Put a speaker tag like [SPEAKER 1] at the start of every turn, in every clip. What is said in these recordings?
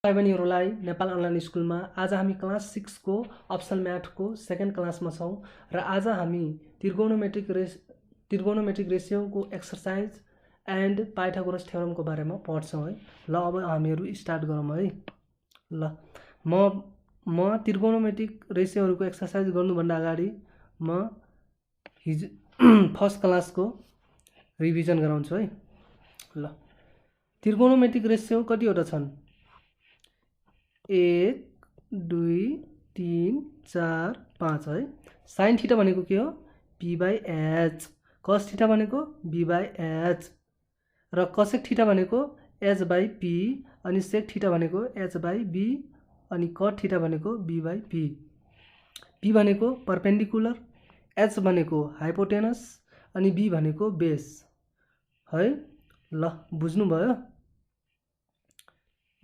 [SPEAKER 1] भाइ बहिनीहरूलाई नेपाल अनलाइन स्कुलमा आज हामी क्लास 6 को अप्सनल म्याथ को सेकेन्ड क्लासमा छौं र आज हामी त्रिगोनोमेट्रिक रेशियो को एक्सरसाइज एन्ड पाइथागोरस थ्योरम को बारेमा पढ्छौं है। ल अब हामीहरु स्टार्ट गरौँ है। ल म त्रिगोनोमेट्रिक रेशियोहरुको एक्सरसाइज गर्नुभन्दा अगाडि म फर्स्ट क्लास को रिभिजन गराउँछु है। ल त्रिगोनोमेट्रिक रेशियो कतिवटा छन्? 1 2 3 4 5 है। साइन थीटा भनेको के हो? p/h। cos थीटा भनेको b/h र cosec थीटा भनेको h/p अनि sec थीटा भनेको h/b अनि cot थीटा भनेको b/p। p भनेको परपेंडिकुलर, h भनेको हाइपोटेनस अनि b भनेको बेस है। ल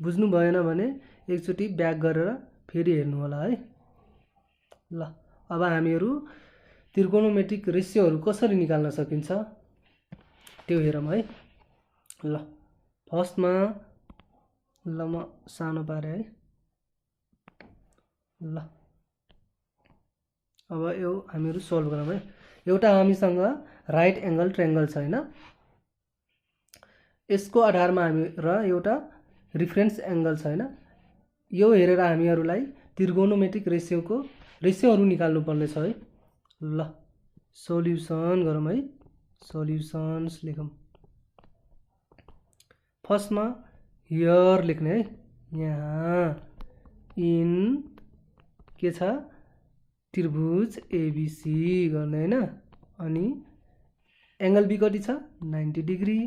[SPEAKER 1] बुझ्नु भएन भने एकचोटी ब्याक गरेर फेरि हेर्नु होला है। ल अब हामीहरु त्रिगोनोमेट्रिक रेशियोहरु कसरी निकाल्न सकिन्छ त्यो हेरौँ है। ल फर्स्टमा ल म सानो पारे है। ल अब यो हामीहरु सल्भ गरौँ है। एउटा हामीसँग राइट एंगल ट्रायंगल छ हैन। यसको आधारमा हामी र एउटा रिफरेन्स एंगल छ हैन। यो हेरेर हामीहरुलाई त्रिगोनोमेट्रिक रेशियोहरु निकाल्नु पर्ने छ है। ल सोल्युसन गरौँ है। सोल्युसन्स लेखौँ। फर्स्टमा हियर लेख्ने है। यहाँ इन के छ? त्रिभुज एबीसी गर्ने हैन। अनि एंगल बी कति छ? 90 डिग्री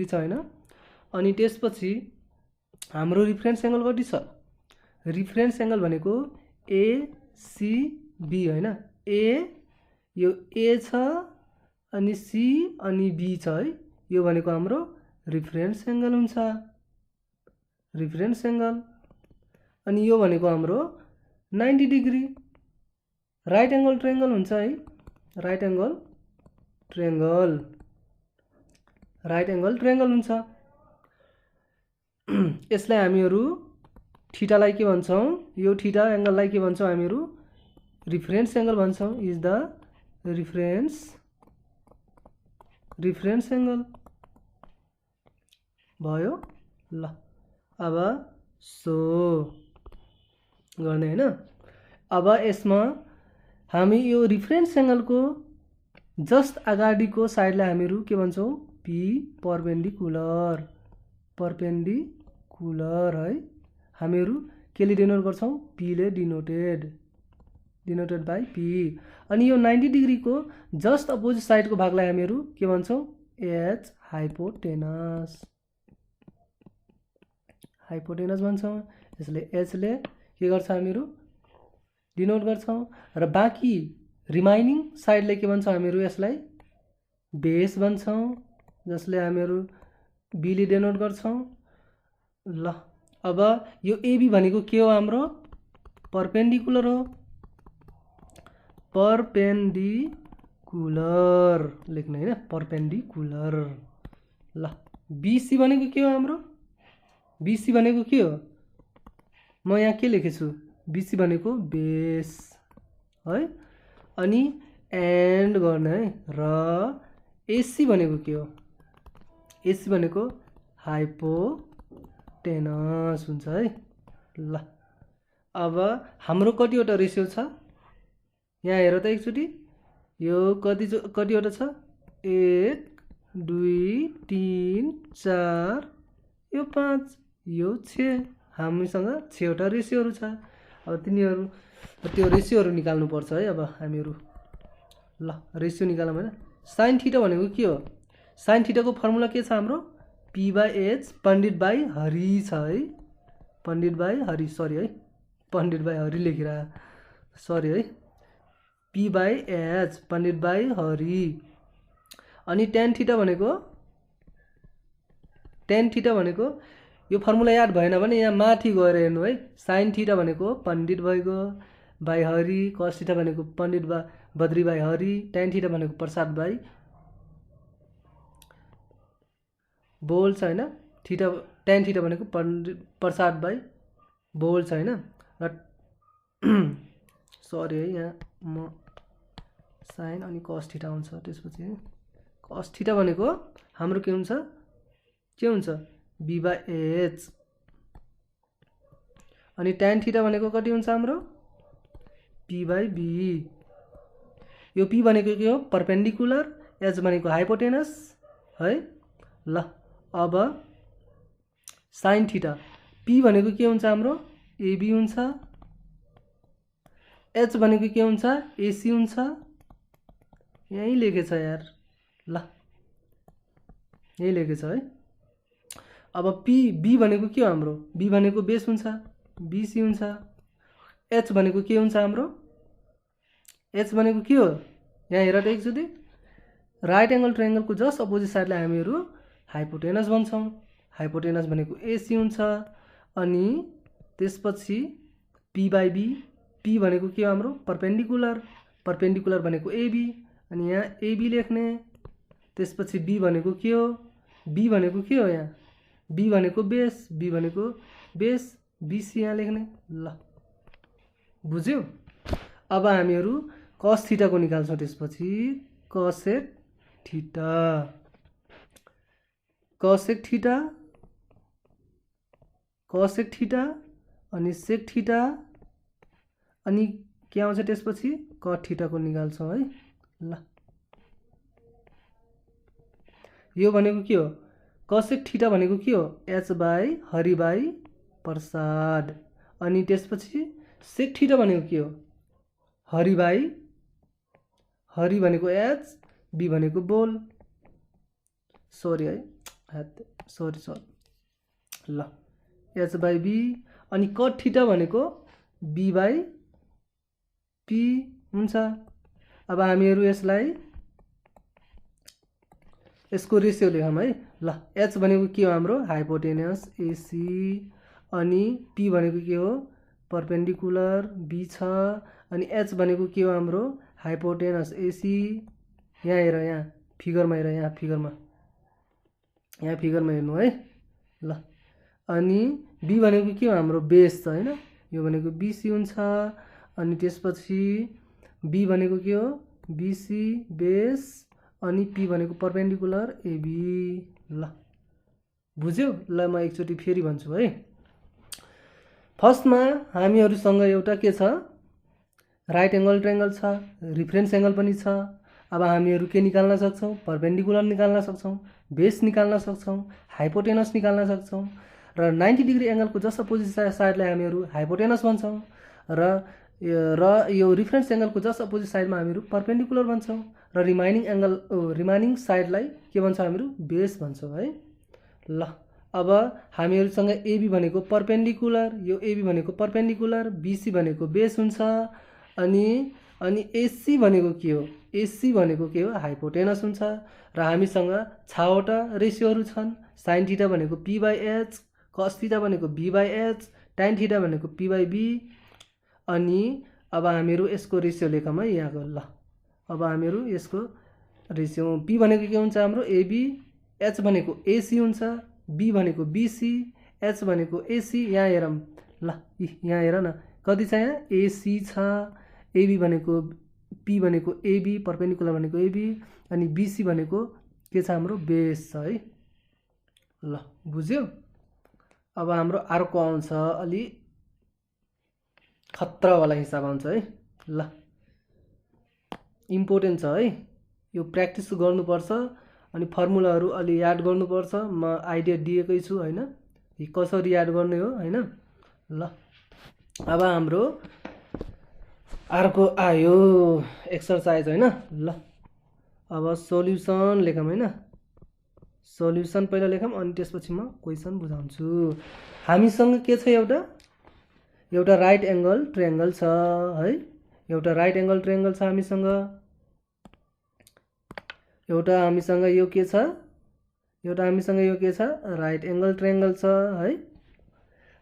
[SPEAKER 1] छ हैन। अनि त्यसपछि हाम्रो रिफरेन्स एंगल कति छ? रिफरेन्स एंगल भनेको ACB हैन। यो A छ अनि C अनि B छ है। यो भनेको हाम्रो रिफरेन्स एंगल हुन्छ। रिफरेन्स एंगल अनि यो भनेको हाम्रो 90 डिग्री राइट एंगल ट्रायंगल हुन्छ है। राइट एंगल ट्रायंगल हुन्छ। यसलाई हामीहरु थीटालाई के भन्छौं? यो थीटा एंगललाई के भन्छौं हामीहरु? रिफरेन्स एंगल भन्छौं। इज द रिफरेन्स एंगल भयो। ल अब सो गर्ने हैन। अब यसमा हामी यो रिफरेन्स एंगल को जस्ट अगाडिको साइडलाई हामीहरु के भन्छौं? p परपेंडिकुलर है। हामीहरु केले डिनोट गर्छौं? p ले डिनोटेड बाइ p। अनि यो 90 डिग्री को जस्ट अपोजिट साइड को भागलाई हामीहरु के भन्छौं? h hypotenuse भन्छौं। यसले h ले के गर्छ? हामीहरु डिनोट गर्छौं र बाँकी रिमाइनिङ साइडले के भन्छौं? हामीहरु यसलाई बेस भन्छौं जसले हामीहरु b ले डिनोट गर्छौं। ल अब यो AB भनेको के हो? हाम्रो परपेंडिकुलर हो। परपेंडिकुलर लेख्ने हैन। परपेंडिकुलर। ल BC भनेको के हो? हाम्रो BC भनेको के हो? म यहाँ के लेखेछु? BC भनेको बेस है। अनि एन्ड गर्ने है। र AC भनेको के हो? AC भनेको हाइपोटेनस हुन्छ है। ल अब हाम्रो कतिवटा रेशियो छ? यहाँ हेर त एकचोटी। यो कतिवटा छ? 1 2 3 4 यो 5 यो 6। हामीसँग 6 वटा रेशियोहरु छ। अब त्यो रेशियोहरु निकाल्नु पर्छ है। अब हामीहरु ल रेशियो निकालौँ हैन। sin थीटा भनेको के हो? sin थीटा को फर्मुला के छ हाम्रो? p/h पण्डित बाइ हरि छ है। पण्डित बाइ हरि लेखिरा सरी है। p/h Pandit by Hari. अनि tan थीटा भनेको यो फर्मुला याद भएन भने यहाँ माथि गएर हेर्नु है। sin थीटा भनेको पण्डित भइगयो बाइ हरि। cos थीटा भनेको Pandit Badri by Hari. tan theta भनेको प्रसाद बाइ बोल छ हैन। थीटा tan थीटा भनेको प्रसाद बाई बोल छ हैन र सरी है यहाँ म sin अनि cos थीटा हुन्छ त्यसपछि cos थीटा भनेको हाम्रो के हुन्छ b/h अनि tan थीटा भनेको कति हुन्छ हाम्रो p/b यो p भनेको के हो परपेंडिकुलर h भनेको हाइपोटेनस है ल अब sin थीटा p भनेको के हुन्छ हाम्रो ab हुन्छ h भनेको के हुन्छ ac हुन्छ यही लेखेछ यार ल यही लेखेछ है अब b भनेको के हो हाम्रो b भनेको बेस हुन्छ bc हुन्छ h भनेको के हुन्छ हाम्रो h भनेको के हो यहाँ हेर त एकचोटी राइट एंगल ट्रायंगलको जस्ट अपोजिट साइडलाई हामीहरू हाइपोटेनस भन्छौं हाइपोटेनस भनेको AC हुन्छ अनि त्यसपछि p/b p भनेको के हो हाम्रो परपेंडिकुलर भनेको AB अनि यहाँ AB लेख्ने त्यसपछि b भनेको के हो b भनेको के हो यहाँ b भनेको बेस BC यहाँ लेख्ने ल बुझ्यौ अब हामीहरू cos थीटा को निकाल्छौं त्यसपछि cosec थीटा अनि sec थीटा अनि के आउँछ त्यसपछि cot थीटा को निकाल्छौं है ल यो भनेको के हो cosec थीटा भनेको के हो h by Hari by Prasad अनि त्यसपछि sec थीटा भनेको के हो हरि भनेको h b भनेको बोल सरी है सरी ल h बाई b अनि cot थीटा भनेको b बाई p हुन्छ अब हामीहरू यसलाई यसको रेशियो लेखौं है ल h भनेको के हो हाम्रो हाइपोटेनस AC अनि p भनेको के हो परपेंडिकुलर b छ अनि h भनेको के हो हाम्रो हाइपोटेनस AC यहाँ हेर यहाँ फिगरमा हेर यहाँ फिगरमा हेर्नु है ल अनि b भनेको के हो हाम्रो बेस छ हैन यो भनेको BC हुन्छ अनि त्यसपछि b भनेको के हो BC बेस अनि p भनेको परपेंडिकुलर AB ल बुझ्यौ ल म एकचोटी फेरि भन्छु है फर्स्टमा हामीहरुसँग एउटा के छ राइट एंगल ट्रायंगल छ रिफरेन्स एंगल पनि छ अब हामीहरु के निकाल्न सक्छौं परपेंडिकुलर निकाल्न सक्छौं बेस निकाल्न सक्छौं हाइपोटेनस निकाल्न सक्छौं र 90 डिग्री एंगलको जस्ट अपोजिट साइडलाई हामीहरु हाइपोटेनस भन्छौं र यो रिफरेन्स एंगलको जस्ट अपोजिट साइडमा हामीहरु परपेंडिकुलर भन्छौं र रिमाइनिङ साइडलाई के भन्छौं हामीहरु बेस भन्छौं है ल अब हामीहरुसँग AB भनेको परपेंडिकुलर यो AB भनेको परपेंडिकुलर BC भनेको बेस हुन्छ अनि AC भनेको के हो AC भनेको के हो हाइपोटेनस हुन्छ र हामीसँग 6 वटा रेशियोहरु छन् sin थीटा भनेको p/h cos थीटा भनेको b/h tan थीटा भनेको p/b अनि अब हामीहरु यसको रेशियो लेखौं है यहाँको ल अब हामीहरु यसको रेशियो p भनेको के हुन्छ हाम्रो AB h भनेको AC हुन्छ b भनेको BC h भनेको AC यहाँ हेरौं ल यहाँ हेर न कति छ यहाँ AC छ AB भनेको p भनेको AB परपेंडिकुलर भनेको AB अनि BC भनेको के छ हाम्रो बेस छ है ल बुझ्यौ अब हाम्रो अर्को आउँछ अलि खतरा वाला हिसाब आउँछ है ल इम्पोर्टेन्ट छ है यो प्र्याक्टिस गर्नुपर्छ अनि फर्मुलाहरु अलि याद गर्नुपर्छ म आइडिया दिएकै छु हैन कसरी याद गर्ने हो हैन ल अब हाम्रो अर्को आयो एक्सरसाइज हैन ल अब सोलुसन लेखौं हैन सोलुसन पहिला लेखौं अनि त्यसपछि म क्वेशन बुझाउँछु हामीसँग के छ एउटा राइट एंगल ट्रायंगल छ है एउटा राइट एंगल ट्रायंगल छ हामीसँग एउटा हामीसँग यो के छ राइट एंगल ट्रायंगल छ है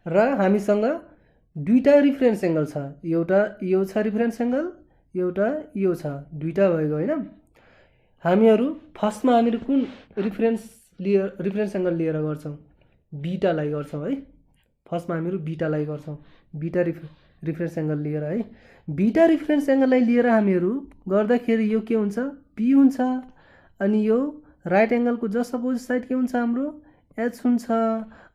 [SPEAKER 1] र हामीसँग दुईटा रिफरेन्स एंगल छ एउटा यो छ रिफरेन्स एंगल एउटा यो छ दुईटा भएको हैन हामीहरु फर्स्टमा हामीहरु कुन रिफरेन्स एंगल लिएर गर्छौं बीटालाई गर्छौँ है। फर्स्टमा हामीहरू बीटालाई गर्छौँ, बीटा रिफरेन्स एङ्गल लिएर है। बीटा रिफरेन्स एङ्गललाई लिएर हामीहरू गर्दाखेरि यो के हुन्छ, पी हुन्छ। अनि यो राइट एङ्गलको जस्ट अपोजिट साइड के हुन्छ हाम्रो, एच हुन्छ।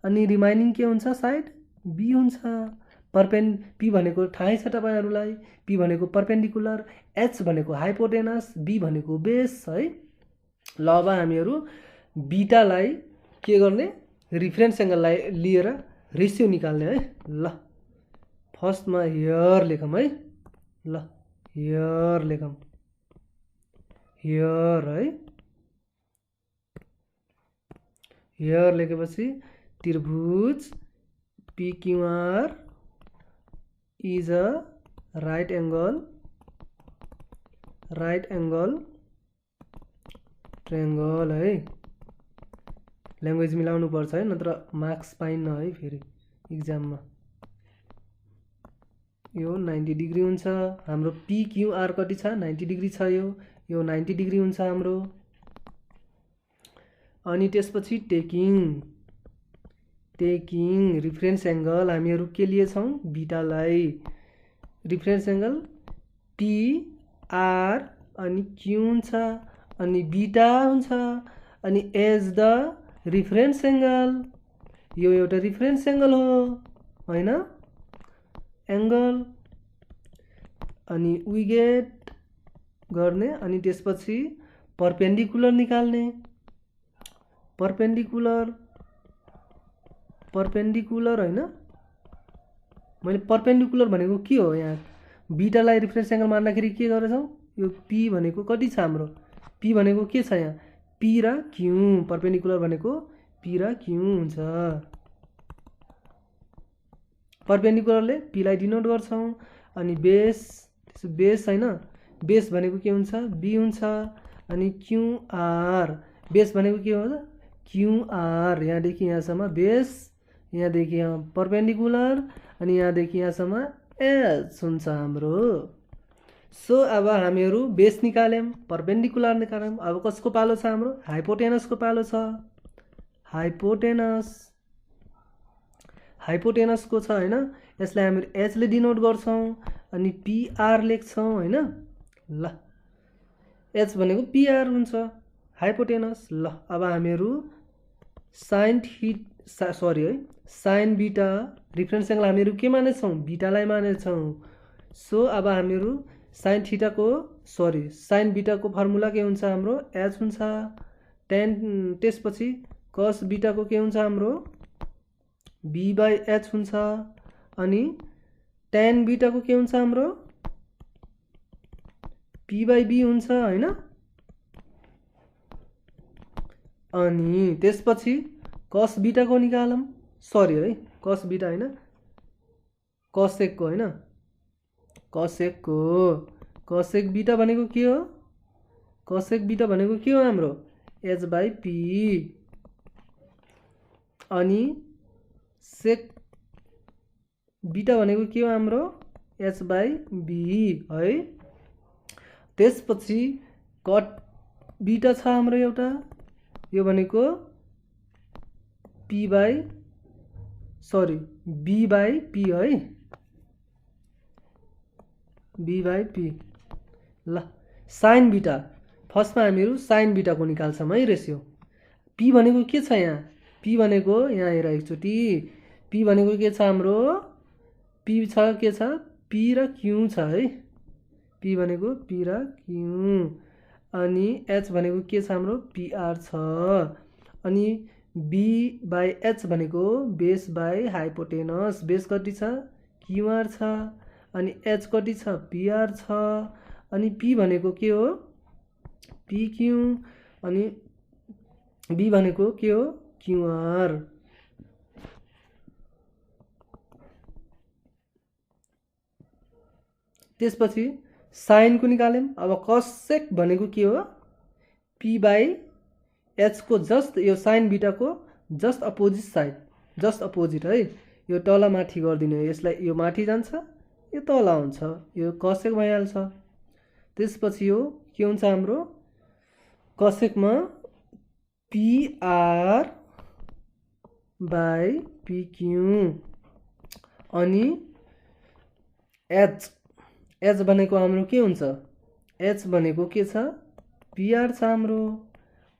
[SPEAKER 1] अनि रिमाइनिङ के हुन्छ साइड, बी हुन्छ। पी भनेको थाहै छ तपाईँहरूलाई, पी भनेको पर्पेन्डिकुलर, एच भनेको हाइपोटेनस, बी भनेको बेस है। ल अब हामीहरू बीटालाई के गर्ने, रिफरेन्स एङ्गललाई लिएर रेसियो निकाल्ने है। ल फर्स्टमा हियर लेखौँ है। ल हियर लेखौँ, हियर है। हियर लेखेपछि त्रिभुज पिक्युआर is a right angle triangle है। ल्याङ्ग्वेज मिलाउनु पर्छ है, नत्र मार्क्स पाइन्न है फेरि इक्जाममा। यो 90 डिग्री हुन्छ हाम्रो। पिक्युआर कति छ, 90 डिग्री छ। यो 90 डिग्री हुन्छ हाम्रो। अनि त्यसपछि टेकिङ रिफरेन्स एङ्गल हामीहरू के लिएछौँ, बीटालाई। रिफरेन्स एङ्गल टिआर अनि क्यू हुन्छ, अनि बीटा हुन्छ, अनि एज द रिफरेन्स एङ्गल। यो एउटा रिफरेन्स एङ्गल हो होइन, एङ्गल। अनि वी गेट गर्ने, अनि त्यसपछि पर्पेन्डिकुलर निकाल्ने। पर्पेन्डिकुलर होइन, मैले पर्पेन्डिकुलर भनेको के हो, यहाँ बीटालाई रिफरेन्स एङ्गल मान्दाखेरि के गरेछौँ, यो पी भनेको कति छ हाम्रो, पी भनेको के छ यहाँ, पी र क्यू। पर्पेन्डिकुलर भनेको पी र क्यू हुन्छ। पर्पेन्डिकुलरले पीलाई डिनोट गर्छौँ। अनि बेस होइन, बेस भनेको के हुन्छ, बी हुन्छ। अनि क्यूआर, बेस भनेको के हो, क्यूआर। यहाँदेखि यहाँसम्म बेस, यहाँदेखि यहाँ पर्पेन्डिकुलर, अनि यहाँदेखि यहाँसम्म एच हुन्छ हाम्रो। सो अब हामीहरू बेस निकाल्यौँ, पर्पेन्डिकुलर निकाल्यौँ। अब कसको पालो छ हाम्रो, हाइपोटेनसको पालो छ। हाइपोटेनसको छ होइन। यसलाई हामीहरू एचले डिनोट गर्छौँ, अनि पिआर लेख्छौँ होइन। ल एच भनेको पिआर हुन्छ, हाइपोटेनस। ल अब हामीहरू साइन बीटा रिफरेन्स एङ्गल हामीहरू के मानेछौँ, बीटालाई मानेछौँ। सो अब हामीहरू साइन बीटाको फर्मुला के हुन्छ हाम्रो, एच हुन्छ। त्यसपछि कस बीटाको के हुन्छ हाम्रो, बी बाई एच हुन्छ। अनि टेन बीटाको के हुन्छ हाम्रो, पी बाई बी हुन्छ होइन। अनि त्यसपछि कस बीटाको निकालौँ, कस बीटा होइन, कसेकको होइन, कसेक बीटा भनेको के हो, कसेक बीटा भनेको के हो हाम्रो, एच बाई पी। अनि सेक बीटा भनेको के हो हाम्रो, एच बाई बी है। त्यसपछि कट बीटा छ हाम्रो एउटा, यो भनेको बी बाई पी है, बी बाई पी। ल साइन बीटा, फर्स्टमा हामीहरू साइन बीटाको निकाल्छौँ है रेसियो। पी भनेको के छ यहाँ, पी भनेको यहाँ हेर एकचोटि, पी भनेको के छ हाम्रो, पी छ के छ, पी र क्यू छ है। पी भनेको पी र क्यू। अनि एच भनेको के छ हाम्रो, पिआर छ। अनि बी बाई एच भनेको बेस बाई हाइपोटेनस। बेस कति छ, क्युआर छ। अनि एच कति छ, पिआर छ। अनि पी भनेको के हो, पिक्यू। अनि बी भनेको के हो, क्युआर। त्यसपछि साइनको निकाल्यौँ। अब कसेक भनेको के हो, पी बाई एचको जस्ट यो साइन बीटाको just opposite side, just opposite है। यो तल माथि गरिदिनु, यसलाई यो माथि जान्छ, यो तल हुन्छ, यो कसेक भइहाल्छ। त्यसपछि यो के हुन्छ हाम्रो, कसेकमा पिआर बाई पिक्यू। अनि एच भनेको हाम्रो के हुन्छ? एच भनेको के छ? पिआर छ हाम्रो।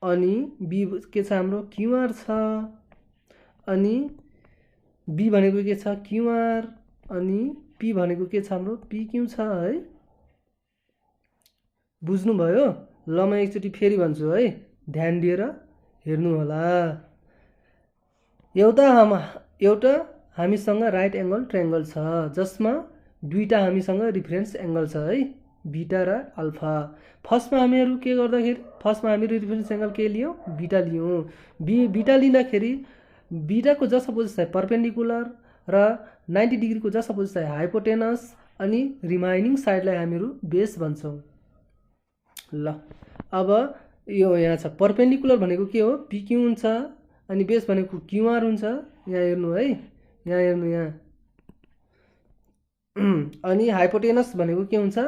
[SPEAKER 1] अनि बी के छ हाम्रो? क्युआर छ। अनि बी भनेको के छ? क्युआर। अनि पी भनेको के छ हाम्रो? पिक्यू छ है। बुझ्नुभयो? ल म एकचोटि फेरि भन्छु है, ध्यान दिएर हेर्नु होला। एउटा हामीसँग राइट एङ्गल ट्रायङ्गल छ जसमा दुईटा हामीसँग रिफरेन्स एङ्गल छ है, बीटा र अल्फा। फर्स्टमा हामीहरू के गर्दाखेरि हामीहरू रिफरेन्स एङ्गल के लियौँ? बीटा लियौँ। बीटा लिँदाखेरि बीटाको जस अपोजिट साइड पर्पेन्डिकुलर र 90 डिग्रीको जस अपोजिट साइड हाइपोटेनस अनि रिमाइनिङ साइडलाई हामीहरू बेस भन्छौँ। ल अब यो यहाँ छ पर्पेन्डिकुलर भनेको के हो? पिक्यू हुन्छ। अनि बेस भनेको क्युआर हुन्छ। यहाँ हेर्नु है, यहाँ हेर्नु यहाँ। अनि हाइपोटेनस भनेको के हुन्छ?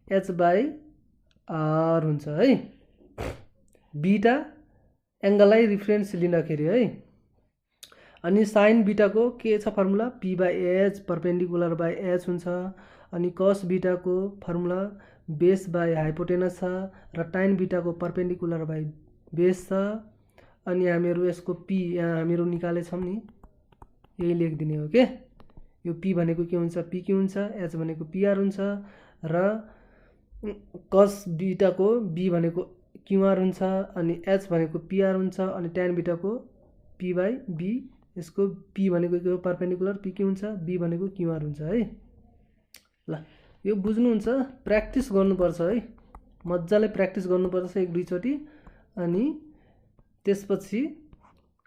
[SPEAKER 1] एच बाई आर हुन्छ है। बीटा एङ्गललाई रिफरेन्स लिँदाखेरि है। अनि साइन बीटाको के छ formula? P by H perpendicular by H हुन्छ। अनि कस बीटाको फर्मुला बेस बाई हाइपोटेनस छ र टाइन बीटाको पर्पेन्डिकुलर बाई बेस छ। अनि हामीहरू यसको पी यहाँ हामीहरू निकालेछौँ नि, यही लेखिदिने हो के। यो पी भनेको के हुन्छ? पिक्यू हुन्छ। एच भनेको पिआर हुन्छ र कस बीटाको बी भनेको क्युआर हुन्छ। अनि एच भनेको पिआर हुन्छ। अनि ट्यान बीटाको पी बाई बी, यसको पी भनेको के हो? पर्पेन्डिकुलर पिक्यू हुन्छ। बी भनेको क्युआर हुन्छ है। ल यो बुझ्नुहुन्छ? प्र्याक्टिस गर्नुपर्छ है, मजाले प्र्याक्टिस गर्नुपर्छ एक दुईचोटि। अनि त्यसपछि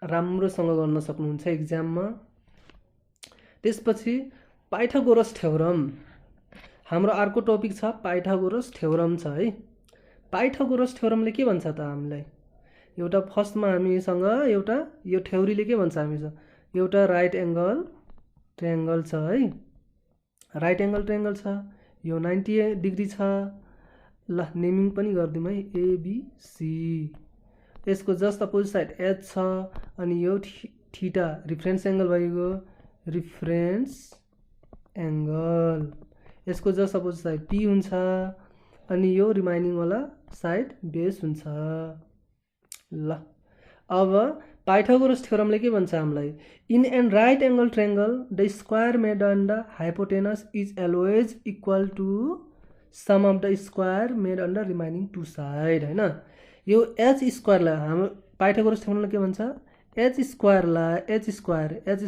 [SPEAKER 1] राम्रोसँग गर्न सक्नुहुन्छ एक्जाममा। त्यसपछि पाइथागोरस थ्योरम, हाम्रो अर्को टपिक छ पाइथागोरस थ्योरम छ है। पाइथागोरस थ्योरमले के भन्छ त हामीलाई? एउटा फर्स्टमा हामीसँग एउटा यो थ्योरीले के भन्छ हामीसँग? एउटा राइट एङ्गल ट्रायङ्गल छ है, राइट एङ्गल ट्रायङ्गल छ, यो 90 डिग्री छ। ल नेमिङ पनि गरिदिउँ है, एबिसी। यसको जस्ट अपोजिट साइड एच छ। अनि यो थीटा रिफरेन्स एङ्गल भइगयो, रिफरेन्स एङ्गल। यसको जस्ट अपोजिट साइड पी हुन्छ। अनि यो रिमाइनिङवाला साइड बेस हुन्छ। ल अब पाइथागोरस थ्योरमले के भन्छ हामीलाई? In a right angle triangle the square made on the hypotenuse is always equal to sum of the square made on the remaining two side होइन। यो एच स्क्वायरलाई हाम्रो पाइथागोरस थ्योरमले के भन्छ? एच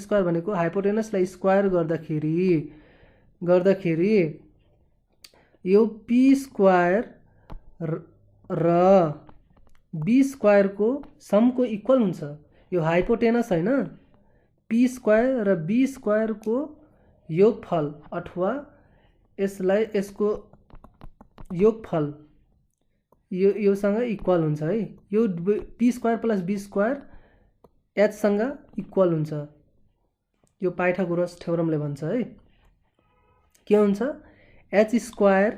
[SPEAKER 1] स्क्वायर भनेको हाइपोटेनसलाई स्क्वायर गर्दाखेरि यो पी स्क्वायर र B स्क्वायरको समको इक्वल हुन्छ। यो हाइपोटेनस होइन, पी स्क्वायर र बी स्क्वायरको योगफल अथवा यसको योगफल योसँग इक्वल हुन्छ है। यो P square plus B square एचसँग इक्वल हुन्छ। यो पाइथागोरस थ्योरमले भन्छ है। के हुन्छ? एच स्क्वायर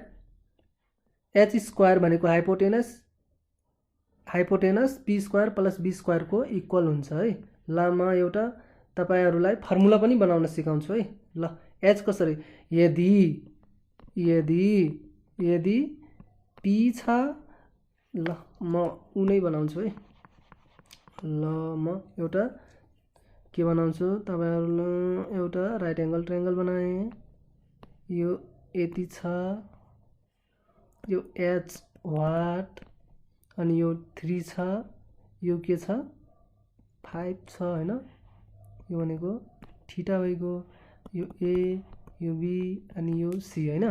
[SPEAKER 1] भनेको hypotenuse P square plus B स्क्वायरको इक्वल हुन्छ है। ल म एउटा तपाईहरुलाई फर्मुला पनि बनाउन सिकाउँछु है। ल एच कसरी? यदि पी छ, ल म उनै बनाउँछु है। ल म एउटा के बनाउँछु? तपाईहरुलाई एउटा राइट एङ्गल ट्रायङ्गल बनाएँ। यो यति छ, यो एच वाट, अनि यो 3 छ, यो के छ 5 छ हैन। यो भनेको थीटा भइगयो, यो ए, यो बी अनि यो सी हैन।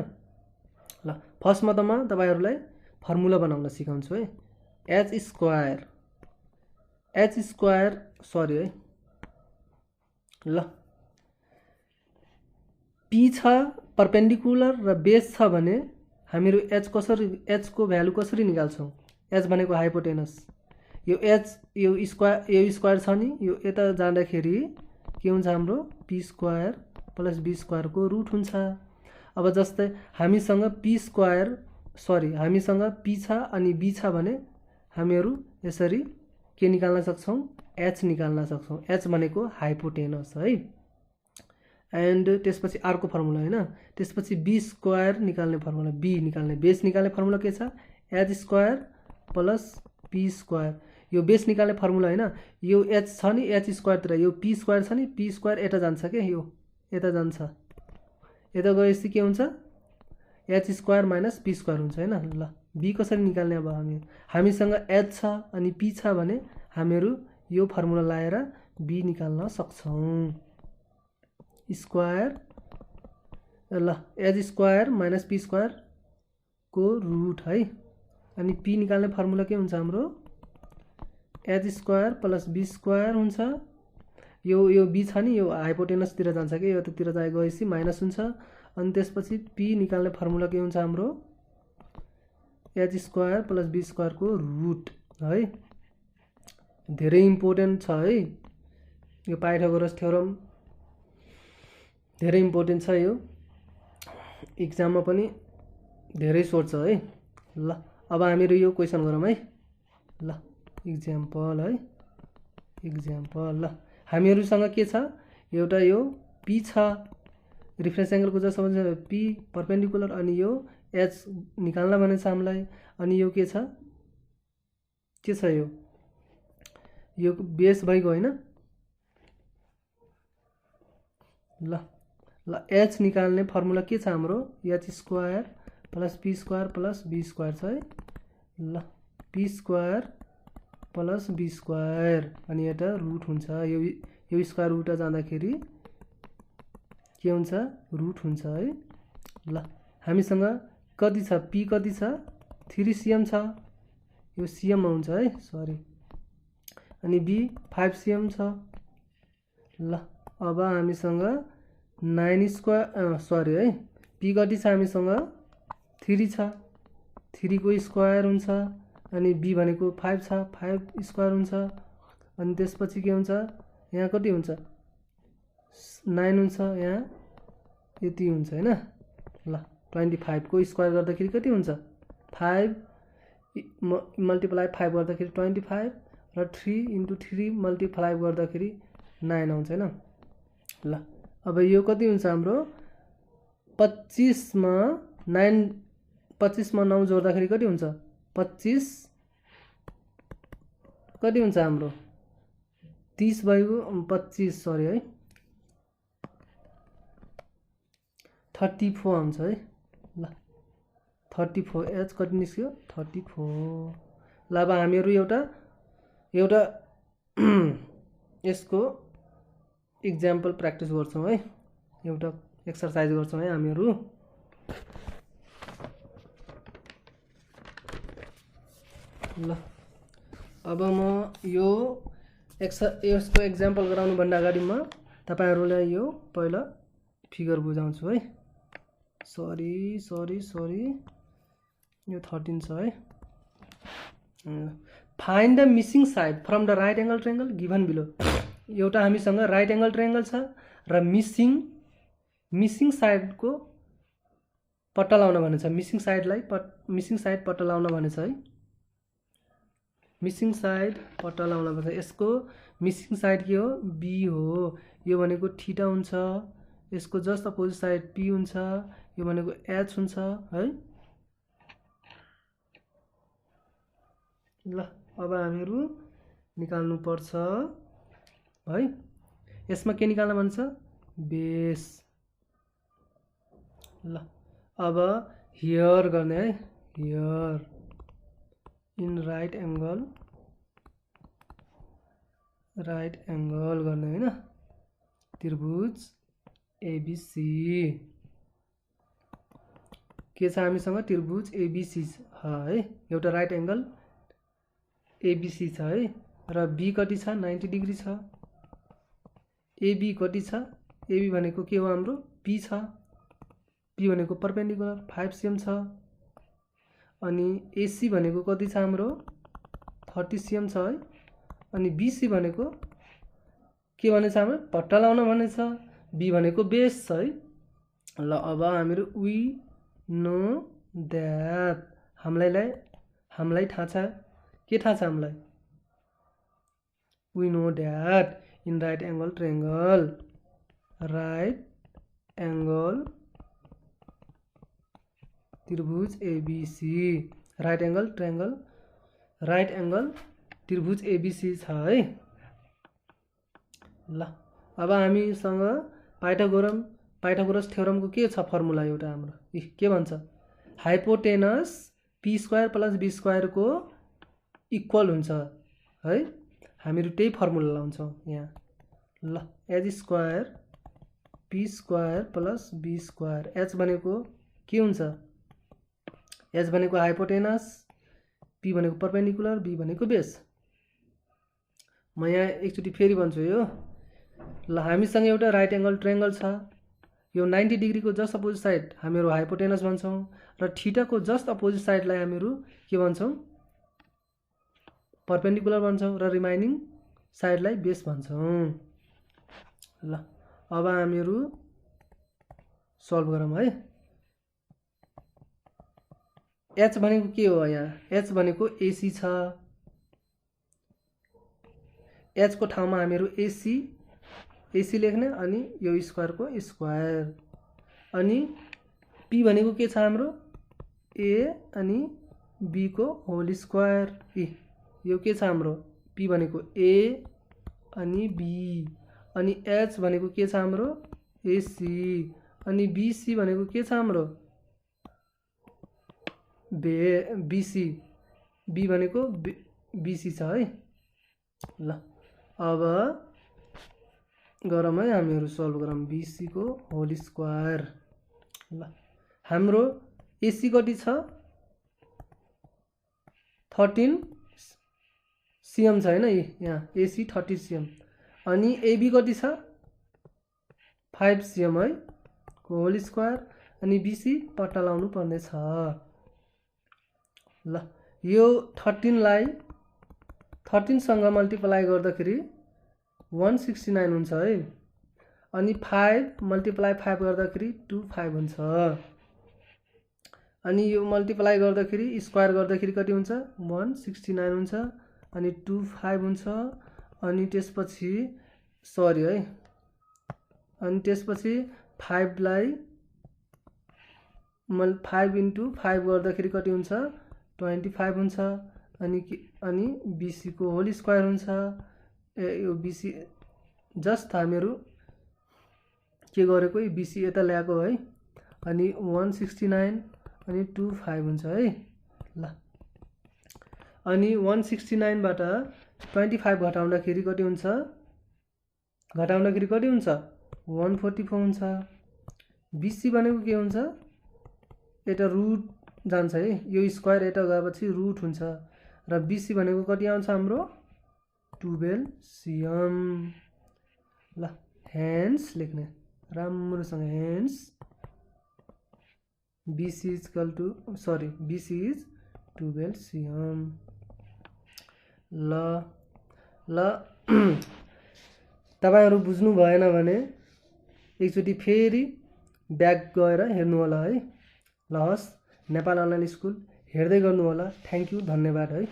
[SPEAKER 1] ल फर्स्टमा त म तपाईहरुलाई फर्मुला बनाउन सिकाउँछु है। एच स्क्वायर सरी है। ल पी छ परपेन्डिकुलर र बेस छ भने हामीहरू एच को भ्यालु कसरी निकाल्छौं? एच भनेको हाइपोटेनस, यो एच यो स्क्वायर छ नि, यो यता जाँदाखेरि के हुन्छ हाम्रो? P square plus B square को रुट हुन्छ। अब जस्तै हामीसँग पी छ अनि बी छ भने हामीहरू यसरी के निकाल्न सक्छौं? एच निकाल्न सक्छौँ। एच भनेको हाइपोटेनस है। एन्ड त्यसपछि अर्को फर्मुला हैन, त्यसपछि बी स्क्वायर निकाल्ने फर्मुला, बी निकाल्ने बेस निकाल्ने फर्मुला के छ, H square plus P square. यो बेस निकाल्ने फर्मुला हैन, यो एच छ नि एच स्क्वायरतिर, यो पी स्क्वायर छ नि पी स्क्वायर यता जान्छ के, यो यता जान्छ, यता गएपछि के हुन्छ H square minus P square हुन्छ हैन। ल बी कसरी निकाल्ने, अब हामीसँग एच छ अनि पी छ भने हामीहरू यो फर्मुला लाएर बी निकाल्न सक्छौँ। स्क्वायर ल H square minus P square को रुट है। अनि पी निकाल्ने फर्मुला के हुन्छ हाम्रो, H square plus B square हुन्छ। यो बी छ नि यो हाइपोटेनसतिर जान्छ कि, यो ततिर गएपछि माइनस हुन्छ। अनि त्यसपछि पी निकाल्ने फर्मुला के हुन्छ हाम्रो, H square plus B square को रुट है। धेरै इम्पोर्टेन्ट छ है यो पाइथागोरस थ्योरम, धेरै इम्पोर्टेन्ट छ यो, इक्जाममा पनि धेरै सोध्छ है। ल अब हामीहरू यो क्वेसन गरौँ है। ल इक्जाम्पल है, इक्जाम्पल। ल हामीहरूसँग के छ, एउटा यो पी छ, रिफरेन्स एङ्गलको जस्तो पी परपेन्डिकुलर, अनि यो एच निकाल्न भनेछ हामीलाई। अनि यो के छ यो बेस भइगयो हैन। ल एच निकाल्ने फर्मुला के छ हाम्रो, H square plus P square plus B square छ है। ल P square plus B square अनि यता रुट हुन्छ, यो स्क्वायर उल्टा जाँदाखेरि के हुन्छ, रुट हुन्छ है। ल हामीसँग कति छ, पी कति छ 3 cm छ, यो cm मा हुन्छ है, सरी। अनि बी 5 cm छ। ल अब हामीसँग 9 स्क्वायर सरी है, पी कति छ हामीसँग 3 छ, 3 को स्क्वायर हुन्छ। अनि बी भनेको 5 छ, 5 स्क्वायर हुन्छ। अनि त्यसपछि के हुन्छ, यहाँ कति हुन्छ 9 हुन्छ, यहाँ यति हुन्छ हैन। ल 25 को स्क्वायर गर्दाखेरि कति हुन्छ, 5 मल्टिप्लाई 5 गर्दाखेरि 25 र 3 × 3 मल्टिप्लाई गर्दाखेरि 9 आउँछ हैन। ल अब यो कति हुन्छ हाम्रो, 25 मा 9 जोड्दाखेरि कति हुन्छ, 25 कति हुन्छ हाम्रो 30 भयो, 25 सरी है 34 आउँछ है। ल 34 एच कति निस्क्यो 34। ल अब हामीहरू एउटा यसको इक्जाम्पल प्र्याक्टिस गर्छौँ है, एउटा एक्सर्साइज गर्छौँ है हामीहरू। ल अब म यसको एक्जाम्पल गराउनु भन्दा अगाडि म तपाईहरुलाई यो पहिला फिगर बुझाउँछु है। सरी यो 13 छ है। Find the missing side from the right angle triangle given below. एउटा हामीसँग राइट एंगल ट्रायंगल छ र मिसिङ साइड को पत्ता लगाउन भनेछ। मिसिङ साइड पत्ता लगाउन भनेछ है। मिसिङ साइड पत्ता लगाउन भनेछ। यसको मिसिङ साइड के हो, बी हो। यो भनेको थीटा हुन्छ, यसको जस्ट अपोजिट साइड पी हुन्छ, यो भनेको एच हुन्छ है। ल अब हामीहरू निकाल्नु पर्छ है। यसमा के निकाल्न भन्छ, बेस। ल अब हियर गर्ने है, हियर इन राइट एंगल गर्ने हैन, त्रिभुज एबीसी के छ हामीसँग, त्रिभुज एबीसी है। एउटा राइट एंगल एबीसी छ है र बी कति छ 90 डिग्री छ। एबी कति छ, एबी भनेको के हो हाम्रो पी छ, पी भनेको परपेंडिकुलर 5 cm छ। अनि एसी भनेको कति छ हाम्रो 30 cm छ है। अनि बीसी भनेको के भनेछ हाम्रो पट्टा लाउन भनेछ, बी भनेको बेस छ है। ल अब हामीहरू वी नो दैट हामीलाई थाहा छ, के थाहा छ हामीलाई, we know that in right angle triangle त्रिभुज ABC right angle त्रिभुज ABC छ है। ल अब हामीसँग पाइथागोरस थ्योरमको के छ फर्मुला एउटा हाम्रो के भन्छ hypotenuse p square plus b square को इक्वल हुन्छ है। हामीहरू त्यही फर्मुला लाउँछौँ यहाँ। ल h square p square plus b square h भनेको के हुन्छ h भनेको हाइपोटेनस p भनेको परपेन्डिकुलर b भनेको बेस। म यहाँ एकचोटि फेरि भन्छु यो। ल हामीसँग एउटा राइट एंगल ट्रायंगल छ यो 90 डिग्री को जस्ट अपोजिट साइड हामीहरू हाइपोटेनस भन्छौं र थीटा को जस्ट अपोजिट साइडलाई हामीहरू के भन्छौं परपेन्डिकुलर भन्छौं र रिमाइनिङ साइडलाई बेस भन्छौं। ल अब हामीहरू सल्भ गरौँ है। h भनेको के हो यहाँ h भनेको AC छ h को ठाउँमा हामीहरू AC लेख्ने अनि यो स्क्वायर को स्क्वायर अनि p भनेको के छ हाम्रो a अनि b को होल स्क्वायर यो के छ हाम्रो p भनेको a अनि b अनि h भनेको के छ हाम्रो AC अनि bc भनेको के छ हाम्रो BC b भनेको BC छ है। ल अब गरौँ है हामीहरू सल्भ गरौँ BC को होल स्क्वायर। ल हाम्रो AC कति छ 13 cm छ हैन यहाँ AC 30 cm अनि AB कति छ 5 cm है को होल स्क्वायर अनि BC पट्टा लाउनु पर्ने छ। ल यो 13 सँग मल्टिप्लाई गर्दाखेरि 169 हुन्छ है अनि 5 मल्टिप्लाई 5 गर्दाखेरि 25 हुन्छ अनि यो मल्टिप्लाई गर्दाखेरि स्क्वायर गर्दाखेरि कति हुन्छ 169 हुन्छ अनि 25 हुन्छ अनि त्यसपछि सरी है अनि त्यसपछि 5 लाई 5 into 5 गर्दाखेरि कति हुन्छ 25 हुन्छ अनि BC को होल स्क्वायर हुन्छ यो BC जस्ट हामीहरू के गरेको BC यता ल्याएको है अनि 169 अनि 25 हुन्छ है। ल अनि 169 बाट 25 घटाउँदाखेरि कति हुन्छ 144 हुन्छ। BC भनेको के हुन्छ यता रुट जान्छ है यो स्क्वायर यता गएपछि रुट हुन्छ र BC भनेको कति आउँछ हाम्रो 12 cm। ल हेन्स लेख्ने राम्रोसँग हेन्स BC is 12 cm। ल तपाईहरु बुझ्नु भएन भने एकचोटी फेरि ब्याक गएर हेर्नु होला है। ल हस् नेपाल अनलाइन स्कुल हेर्दै गर्नु होला। थ्यांक यू धन्यवाद है।